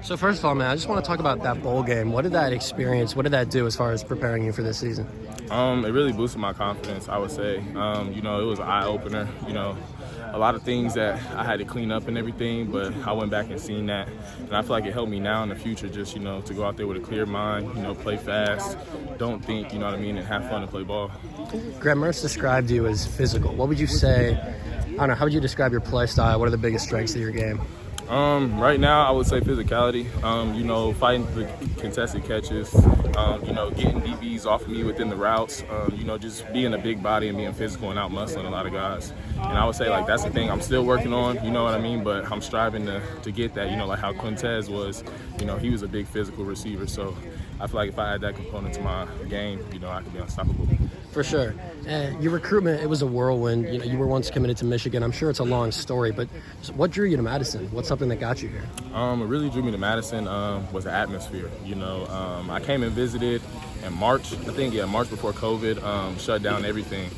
So first of all, man, I just want to talk about that bowl game. What did that do as far as preparing you for this season? It really boosted my confidence, I would say. It was an eye-opener, a lot of things that I had to clean up and everything, but I went back and seen that. And I feel like it helped me now in the future just, to go out there with a clear mind, play fast, don't think, and have fun and play ball. Graham Mertz described you as physical. What would you say, I don't know, how would you describe your play style? What are the biggest strengths of your game? Right now, I would say physicality, fighting the contested catches, getting DBs off of me within the routes, just being a big body and being physical and out-muscling a lot of guys. And I would say, that's the thing I'm still working on, you know what I mean? But I'm striving to get that, like how Quintez was, he was a big physical receiver. So I feel like if I had that component to my game, I could be unstoppable. For sure. Your recruitment, it was a whirlwind. You were once committed to Michigan. I'm sure it's a long story, but what drew you to Madison? What's something that got you here? What really drew me to Madison was the atmosphere. I came and visited in March, March before COVID shut down everything.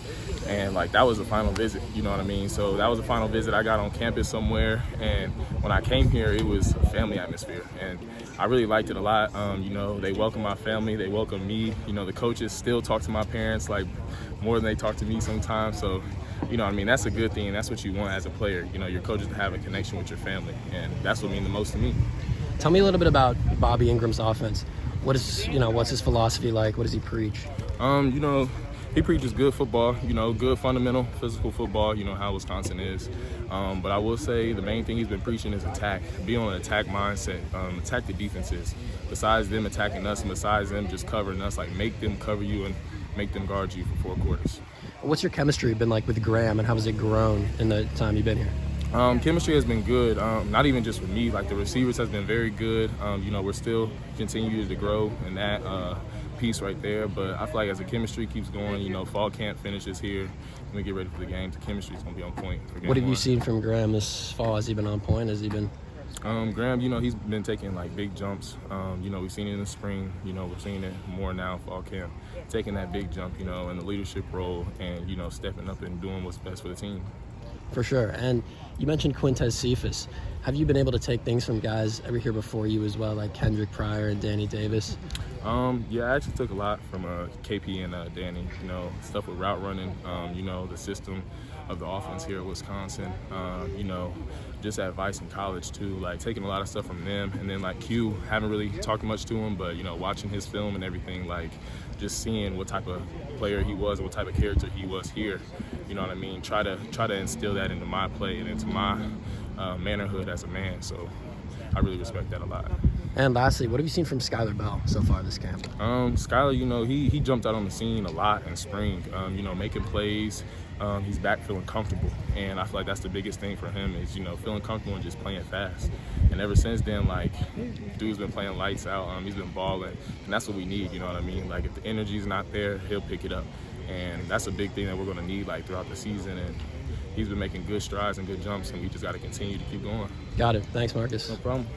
And that was the final visit, you know what I mean? So that was the final visit I got on campus somewhere. And when I came here, it was a family atmosphere. And I really liked it a lot. They welcomed my family, they welcomed me. The coaches still talk to my parents more than they talk to me sometimes. So, that's a good thing. That's what you want as a player, your coaches to have a connection with your family. And that's what means the most to me. Tell me a little bit about Bobby Ingram's offense. What's his philosophy like? What does he preach? He preaches good football, good fundamental physical football, how Wisconsin is. But I will say the main thing he's been preaching is attack. Be on an attack mindset, attack the defenses. Besides them attacking us and besides them just covering us, make them cover you and make them guard you for 4 quarters. What's your chemistry been like with Graham, and how has it grown in the time you've been here? Chemistry has been good, not even just with me. The receivers has been very good. We're still continuing to grow in that piece right there. But I feel like as the chemistry keeps going, fall camp finishes here, and we get ready for the game, the chemistry is going to be on point for game What have you one. seen from Graham this fall? Has he been on point? Has he been? Graham, he's been taking big jumps. We've seen it in the spring. We're seeing it more now fall camp, taking that big jump, in the leadership role and, stepping up and doing what's best for the team. For sure. And you mentioned Quintez Cephas. Have you been able to take things from guys ever here before you as well, like Kendrick Pryor and Danny Davis? Yeah, I actually took a lot from KP and Danny, stuff with route running, the system of the offense here at Wisconsin, just advice in college too, taking a lot of stuff from them. And then Q, haven't really talked much to him, but, watching his film and everything, just seeing what type of player he was and what type of character he was here, you know what I mean? Try to instill that into my play and into my mannerhood as a man. So I really respect that a lot. And lastly, what have you seen from Skylar Bell so far this camp? Skylar, he jumped out on the scene a lot in spring, making plays. He's back feeling comfortable, and I feel like that's the biggest thing for him is, feeling comfortable and just playing fast. And ever since then, dude's been playing lights out. He's been balling, and that's what we need, you know what I mean? If the energy's not there, he'll pick it up. And that's a big thing that we're going to need, throughout the season. And he's been making good strides and good jumps, and we just got to continue to keep going. Got it. Thanks, Marcus. No problem.